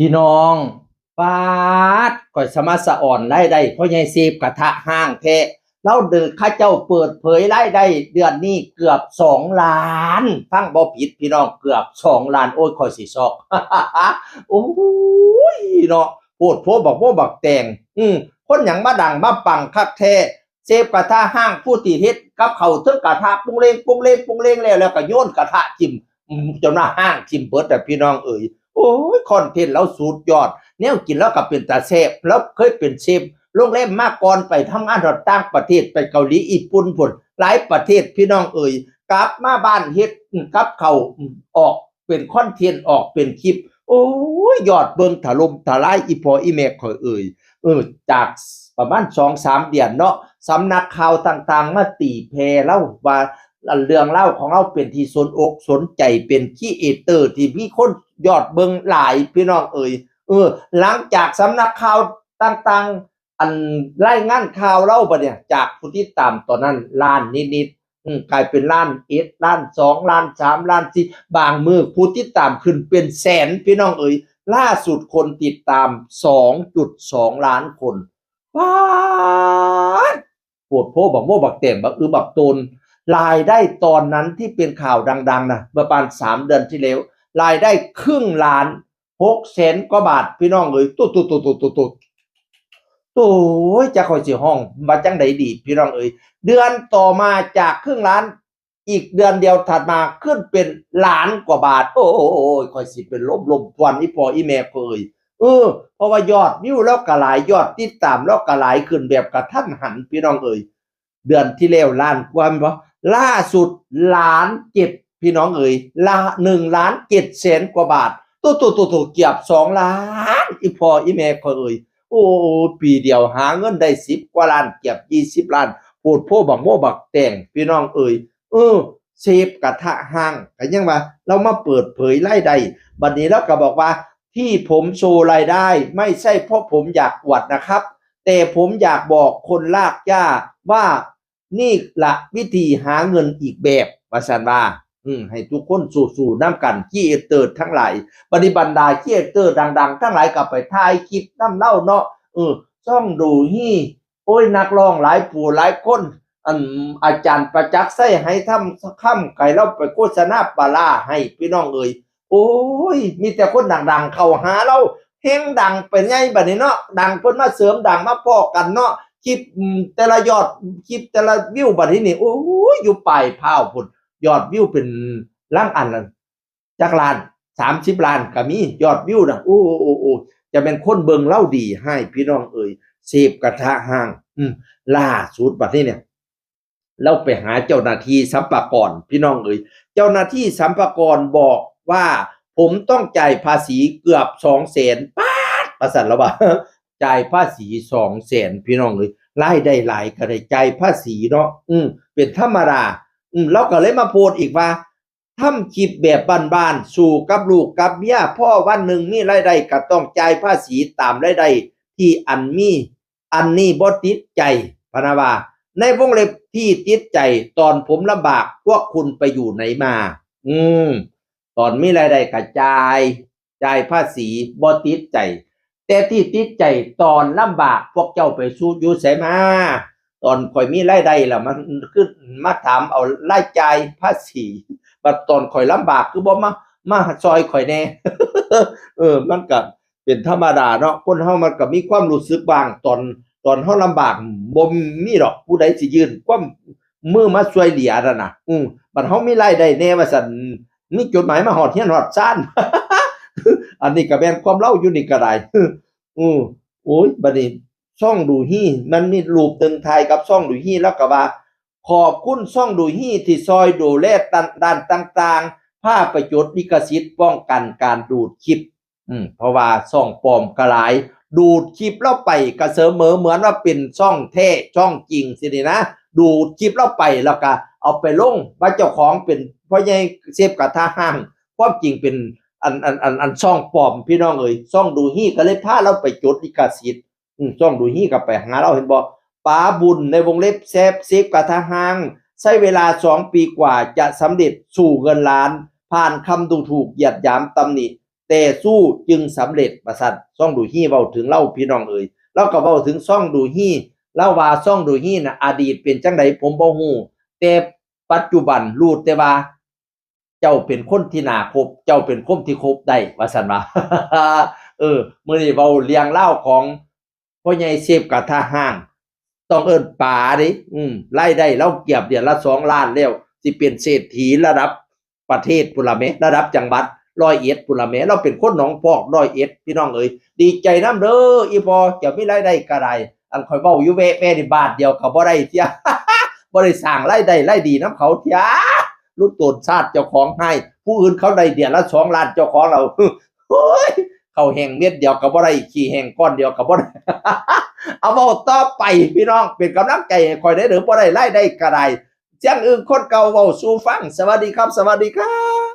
พี่น้องปาดก่อยสมาสะอ่อนรายได้เพราะยายเสพกระทะห้างแท้เราเดินข้าเจ้าเปิดเผยรายได้เดือนนี้เกือบ2 ล้านฟังบ่ผิดพี่น้องเกือบ2 ล้านโอ้ยคอยสิซอกโอ้ยเนาะโพดโพบอกโมบักแตงคนหยังมาดังมาปังคักแท้เสพกระทะห้างผู้ที่เฮ็ดกับเขาถึงกระทะปุ้งเล้งปุ้งเล้งปุ้งเล้งแล้วก็โยนกระทะจิ้มจนว่าห้างจิ้มเบิดแต่พี่น้องเอ๋ย โอ้ยคอนเทนต์แล้วสุดยอดแนวกินแล้วก็เป็นตาแซ่บแล้วเคยเป็นเชฟโรงแรมมาก่อนไปทำงานต่างประเทศไปเกาหลีญี่ปุ่นพุ่นหลายประเทศพี่น้องเอ่ยกลับมาบ้านเฮ็ดกับเขาออกเป็นคอนเทนต์ออกเป็นคลิปโอ้ยยอดเบิ่งถล่มทลายอีพออีแม่ข่อยเอ่ยจากประมาณ2-3เดือนเนาะสำนักข่าวต่างๆมาตีแพร่เล่าว่าเรื่องเล่าของเราเป็นที่สนอกสนใจเป็นครีเอเตอร์ที่มีคนยอดเบิ่งหลายพี่น้องเอ่ยหลังจากสำนักข่าวต่างๆอันรายงานข่าวเล่าบัดเนี่ยจากผู้ที่ตามตอนนั้นล้านนิดๆกลายเป็นล้าน1ล้าน2ล้าน3ล้าน4บางมื้อผู้ที่ตามขึ้นเป็นแสนพี่น้องเอ่ยล่าสุดคนติดตาม 2.2 ล้านคนป๊าดโพดโพบักโมบักแต้มบักบักตนรายได้ตอนนั้นที่เป็นข่าวดังๆนะเมื่อประมาณ3 เดือนที่แล้วรายได้ครึ่งล้าน600,000 กว่าบาทพี่น้องเอ้ยตุ๊ดโอ้ยจะค่อยสิห้องมาจังไดดีพี่น้องเอ้ยเดือนต่อมาจากครึ่งล้านอีกเดือนเดียวถัดมาขึ้นเป็นล้านกว่าบาทโอ้ยค่อยสิเป็นลมทวนอีพ่ออีแม่เอ้ยเพราะว่ายอดวิวแล้วก็หลายยอดติดตามแล้วก็หลายขึ้นแบบกระทันหันพี่น้องเอ้ยเดือนที่แล้วล้านกว่าแม่นบ่ล่าสุด1,700,000พี่น้องเอ๋ยละ1,700,000 กว่าบาทตุ๊เกือบ2 ล้านอีพ่ออีแม่ข่อยเอ๋ยโอ้ปีเดียวหาเงินได้10 กว่าล้านเกือบ20 ล้านโพดโพบักโมบักแตงพี่น้องเอ๋ยเสพกระทะห้างก็ยังว่าเรามาเปิดเผยรายได้บัดนี้เราก็บอกว่าที่ผมโชว์รายได้ไม่ใช่เพราะผมอยากอวดนะครับแต่ผมอยากบอกคนลากหญ้าว่านี่ละวิธีหาเงินอีกแบบว่าซั่นว่าให้ทุกคนสู้ๆนำกันครีเอเตอร์ทั้งหลายบัดนี้บรรดาครีเอเตอร์ดังๆทั้งหลายก็ไปถ่ายคลิปนำเล่าเนาะช่องดูฮี่โอ้ยนักร้องหลายผู้หลายคนอาจารย์ประจักษ์ไสให้ทำค่ำไก่เราไปโฆษณาปลาร้าให้พี่น้องเอ่ยโอ้ยมีแต่คนดังๆเข้าหาเราเฮงดังเป็นไงบัดนี้เนาะดังเพิ่นมาเสริมดังมาพ้อกันเนาะคลิปแต่ละยอดคลิปแต่ละวิวบัดนี้นี่โอ้ยอยู่ปลายพร้าวพุ่นยอดวิวเป็นล้านอันนั้นจักล้าน30 ล้านก็มียอดวิวน่ะโอ้จะเป็นคนเบิ่งเล่าดีให้พี่น้องเอ่ยเสพกระทะห้างล่าสุดบัดนี้เนี่ยเราไปหาเจ้าหน้าที่สรรพากรพี่น้องเอ่ยเจ้าหน้าที่สรรพากรบอกว่าผมต้องจ่ายภาษีเกือบ200,000ป๊าดว่าซั่นแล้วว่าจ่ายภาษี200,000พี่น้องเอ้ยรายได้หลายก็ได้จ่ายภาษีเนาะเป็นธรรมดาเราก็เลยมาโพสต์อีกว่าทำคลิปแบบบ้านๆสู่กับลูกกับเมียพ่อวันหนึ่งมีรายได้ก็ต้องจ่ายภาษีตามรายได้ที่อันนี้บ่ติดใจพะนะว่าในวงเล็บที่ติดใจตอนผมลำบากพวกคุณไปอยู่ไหนมาตอนมีรายได้ก็จ่ายภาษีบ่ติดใจแต่ที่ติดใจตอนลำบากพวกเจ้าไปสู้อยู่ไสมาตอนข่อยมีรายได้แล้วมันคือมาถามเอารายจ่ายภาษีบัดตอนข่อยลำบากคือบ่มาซอยข่อยแน่ มันก็เป็นธรรมดาเนาะคนเฮามันก็มีความรู้สึกบ้างตอนเฮาลำบากบ่มีดอกผู้ใดสิยื่นความมือมาช่วยเหลือนั่นน่ะบัดเฮามีรายได้แน่ว่าซั่นมีจดหมายมาฮอดเฮียนฮอดศาล อันนี้ก็แม่นความเล่าอยู่นี่ก็ได้โอ้ยบัดนี้ช่องดูฮี่มันมีรูปหนึ่งถ่ายกับช่องดูฮี่แล้วก็ว่าขอบคุณช่องดูฮี่ที่ซอยดูแลด้านต่างๆพาไปจดลิขสิทธิ์ป้องกันการดูดคลิปเพราะว่าช่องปลอมก็หลายดูดคลิปเราไปก็เสมอเหมือนว่าเป็นช่องแท้ช่องจริงสินี่นะดูดคลิปเราไปแล้วก็เอาไปลงว่าเจ้าของเป็นพ่อใหญ่เสพกระทะห้างความจริงเป็นอันช่องปลอมพี่น้องเอ้ยช่องดูฮี่ก็เลยพาเราไปจดลิขสิทธิ์ช่องดูฮี่ก็ไปหาเราเห็นบ่ป๋าบุญในวงเล็บเซฟกระทะห้างใช้เวลา2 ปีกว่าจะสำเร็จสู่เงินล้านผ่านคำดูถูกเหยียดหยามตำหนิ แต่สู้จึงสำเร็จว่าซั่นซ่องดูฮี่เว้าถึงเล่าพี่น้องเอ่ยเราก็เว้าถึงซ่องดูฮี่เล่าว่าซ่องดูฮี่น่ะอดีตเป็นจังไดผมบ่ฮู้แต่ปัจจุบันรู้แต่ว่าเจ้าเป็นคนที่น่าคบเจ้าเป็นคนที่คบได้ว่าซั่นว่า มื้อนี้เว้าเรื่องราวของพ่อใหญ่เชฟกระทะห้างต้องเอิ้นป๋าเด้รายได้เลาเกียบเดือนละ2ล้านแล้วสิเป็นเศรษฐีระดับประเทศพุ่นล่ะแหมระดับจังหวัด101พุ่นล่ะแหมเราเป็นคนหนองพอก101พี่น้องเอ๋ยดีใจนำเด้ออีพ่อเจ้ามีรายได้ก็ได้อันข้อยเว้าอยู่แวะๆนี่บาทเดียวก็บ่ได้เที่ย บ่ได้สร้างรายได้รายดีนำเขาเที่ยรู้ตนชาติเจ้าของให้ผู้อื่นเขาได้เดือนละ2ล้านเจ้าของเรา โอ้ยเข้าแห้งเม็ดเดียวก็บ่ได้ขี้แห้งก้อนเดียวก็บ่ได้ เอาเว้าต่อไปพี่น้องเป็นกำลังใจให้ข้อยได้เด้อบ่ได้รายได้ก็ได้เสียงอื่นคนเก่าเว้าสู่ฟังสวัสดีครับสวัสดีครับ